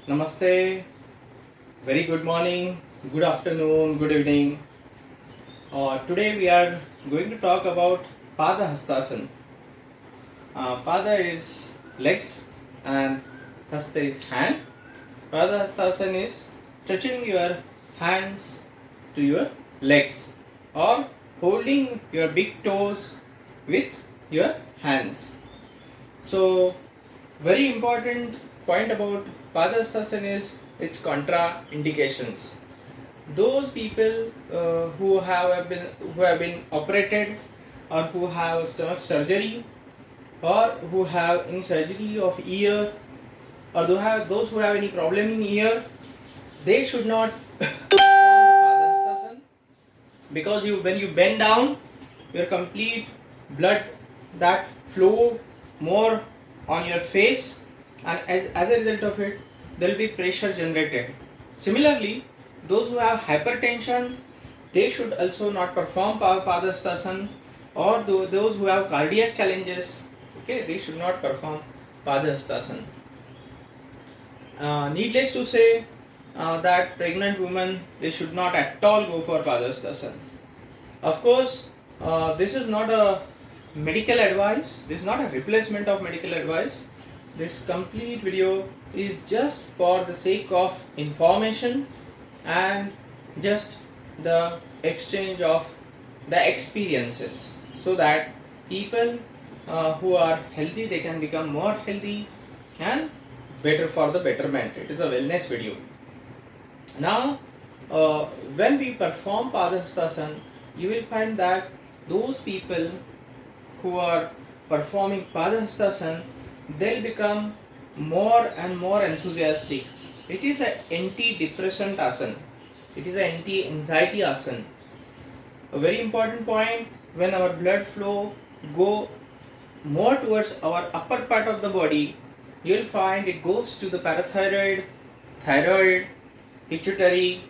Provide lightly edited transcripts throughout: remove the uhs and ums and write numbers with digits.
Namaste, very good morning, good afternoon, good evening. Today we are going to talk about Pada Hastasana. Pada is legs and Hasta is hand. Pada Hastasana is touching your hands to your legs or holding your big toes with your hands. So, very important point about Padastasana is its contraindications. Those people who have been operated or who have stomach surgery or who have any surgery of ear or those who have any problem in ear, they should not perform the Padastasana because when you bend down, your complete blood that flow more on your face, and as a result of it there will be pressure generated. Similarly, those who have hypertension, they should also not perform Padastasana, or those who have cardiac challenges, okay, they should not perform Padastasana. Needless to say, that pregnant women, they should not at all go for Padastasana. Of course, this is not a medical advice, this is not a replacement of medical advice. This complete video is just for the sake of information and just the exchange of the experiences, so that people who are healthy, they can become more healthy and better for the betterment. It is a wellness video. Now, when we perform Padastasana, you will find that those people who are performing Padastasana, they'll become more and more enthusiastic. It is an anti-depressant asana. It is an anti-anxiety asana. A very important point, when our blood flow go more towards our upper part of the body, you'll find it goes to the parathyroid, thyroid, pituitary,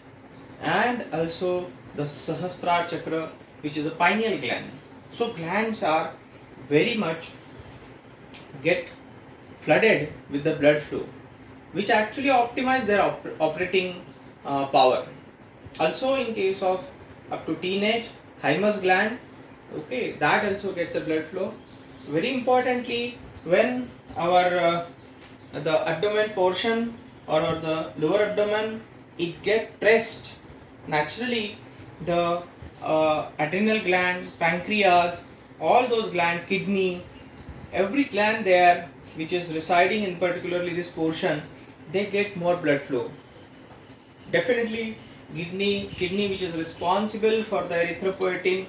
and also the Sahasrara chakra, which is a pineal gland. So glands are very much get flooded with the blood flow, which actually optimize their operating power. Also, in case of up to teenage, thymus gland, okay, that also gets a blood flow. Very importantly, when our the abdomen portion or the lower abdomen, it get pressed, naturally the adrenal gland, pancreas, all those gland, kidney, every gland there which is residing in particularly this portion, they get more blood flow. Definitely kidney which is responsible for the erythropoietin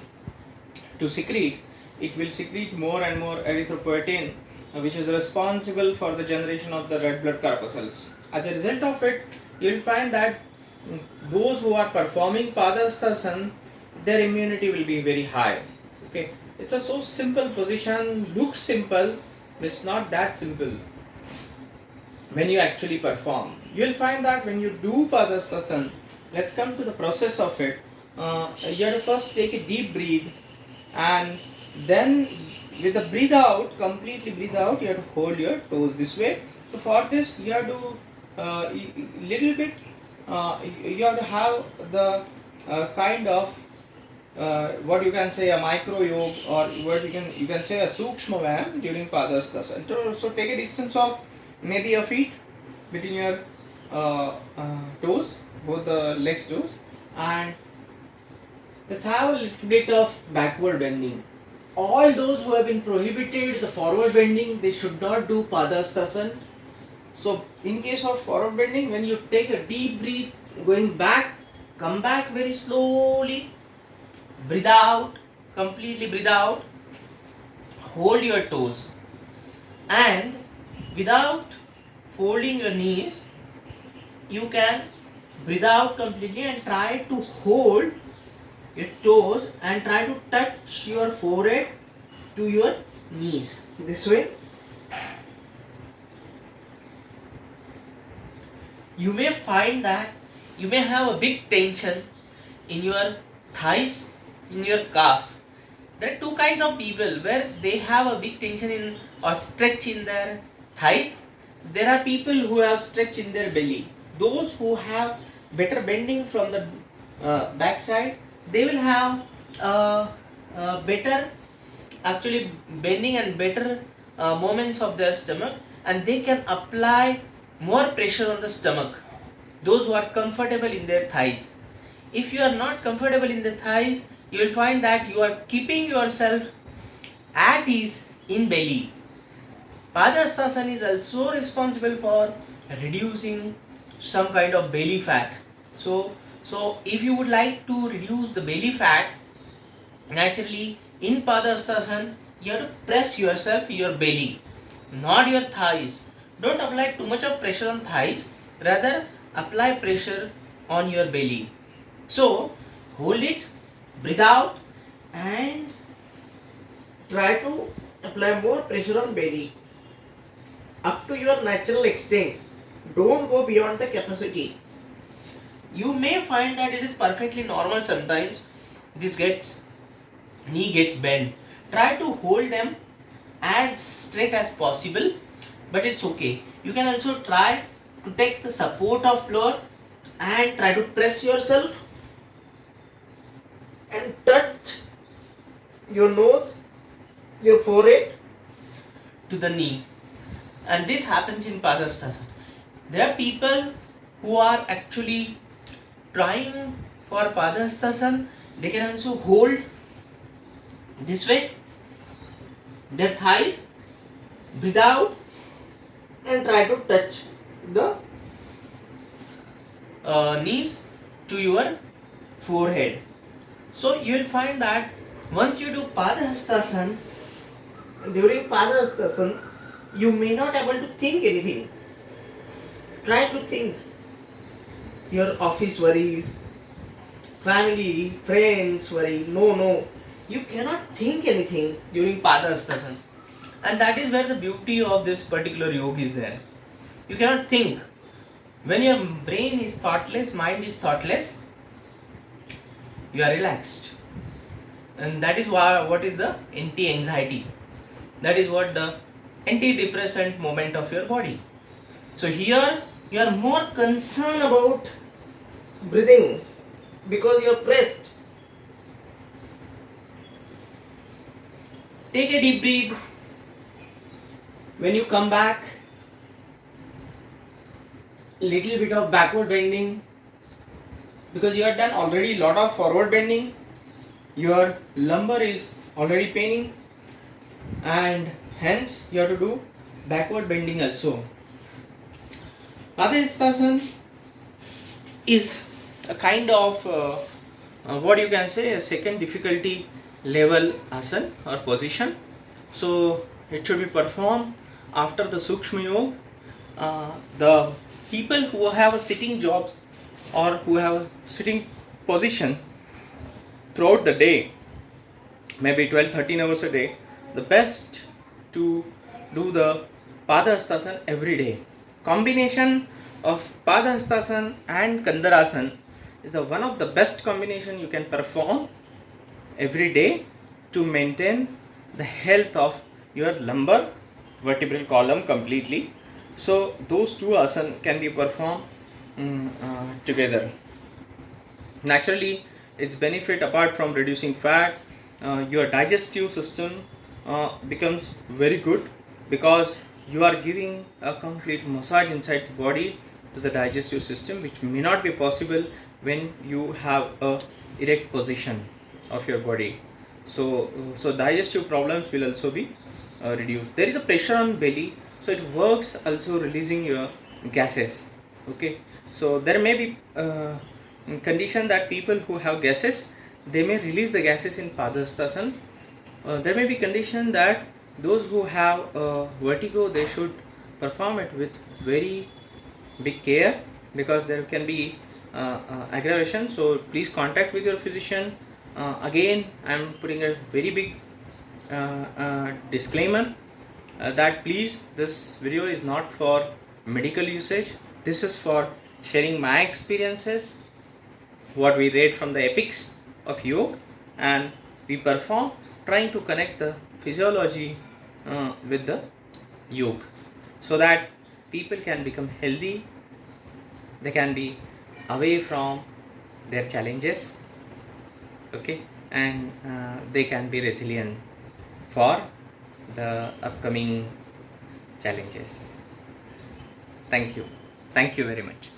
to secrete, it will secrete more and more erythropoietin, which is responsible for the generation of the red blood corpuscles. As a result of it, you will find that those who are performing Padastasana, their immunity will be very high. Okay, it's a so simple position, looks simple, but it's not that simple. When you actually perform, you will find that when you do Padastasana, let's come to the process of it. You have to first take a deep breath, and then with the breathe out, completely breathe out, you have to hold your toes this way. So for this, you have to little bit, you have to have the kind of what you can say a micro yoga, or what you can say a sukshma vyayam during Padastasana. So take a distance of maybe a feet between your toes, both the legs toes, and let's have a little bit of backward bending. All those who have been prohibited the forward bending, they should not do Padastasana. So in case of forward bending, when you take a deep breath, going back, come back very slowly, breathe out, completely breathe out, hold your toes, and without folding your knees, you can breathe out completely and try to hold your toes and try to touch your forehead to your knees this way. You may find that you may have a big tension in your thighs, in your calf. There are two kinds of people where they have a big tension in or stretch in their thighs, there are people who have stretch in their belly. Those who have better bending from the backside, they will have better actually bending and better movements of their stomach, and they can apply more pressure on the stomach. Those who are comfortable in their thighs. If you are not comfortable in the thighs, you will find that you are keeping yourself at ease in belly. Padhastasana is also responsible for reducing some kind of belly fat. So if you would like to reduce the belly fat, naturally in Padhastasana you have to press yourself your belly, not your thighs. Don't apply too much of pressure on thighs, rather apply pressure on your belly. So hold it, breathe out, and try to apply more pressure on belly up to your natural extent. Don't go beyond the capacity. You may find that it is perfectly normal sometimes. Knee gets bent. Try to hold them as straight as possible, but it's okay. You can also try to take the support of floor and try to press yourself and touch your nose, your forehead to the knee. And this happens in Padhastasana. There are people who are actually trying for Padhastasana. They can also hold this way their thighs, breathe out, and try to touch the knees to your forehead. So you will find that once you do Padhastasana, during Padhastasana, you may not able to think anything. Try to think your office worries, family, friends worry. No. You cannot think anything during Padhastasana. And that is where the beauty of this particular yoga is there. You cannot think. When your brain is thoughtless, mind is thoughtless, you are relaxed. And that is what is the anti-anxiety. That is what the antidepressant moment of your body. So here you are more concerned about breathing because you are pressed. Take a deep breath. When you come back, little bit of backward bending, because you have done already lot of forward bending. Your lumbar is already paining, and hence you have to do backward bending also. Padhastasana is a kind of what you can say a second difficulty level asana or position. So it should be performed after the Sukshma Yoga. The people who have sitting jobs or who have sitting position throughout the day, maybe 12-13 hours a day, the best to do the Padhastasana every day. Combination of Padhastasana and Kandarasana is the one of the best combination you can perform every day to maintain the health of your lumbar vertebral column completely. So those two asana can be performed together. Naturally, its benefit apart from reducing fat, your digestive system becomes very good because you are giving a complete massage inside the body to the digestive system, which may not be possible when you have a erect position of your body. So digestive problems will also be reduced. There is a pressure on belly, so it works also releasing your gases. Okay, so there may be condition that people who have gases, they may release the gases in Padhastasana. There may be condition that those who have vertigo, they should perform it with very big care because there can be aggravation. So please contact with your physician. Again, I am putting a very big disclaimer that please, this video is not for medical usage. This is for sharing my experiences, what we read from the epics of yoga, and we perform trying to connect the physiology with the yoga, so that people can become healthy, they can be away from their challenges, okay, and they can be resilient for the upcoming challenges. Thank you very much.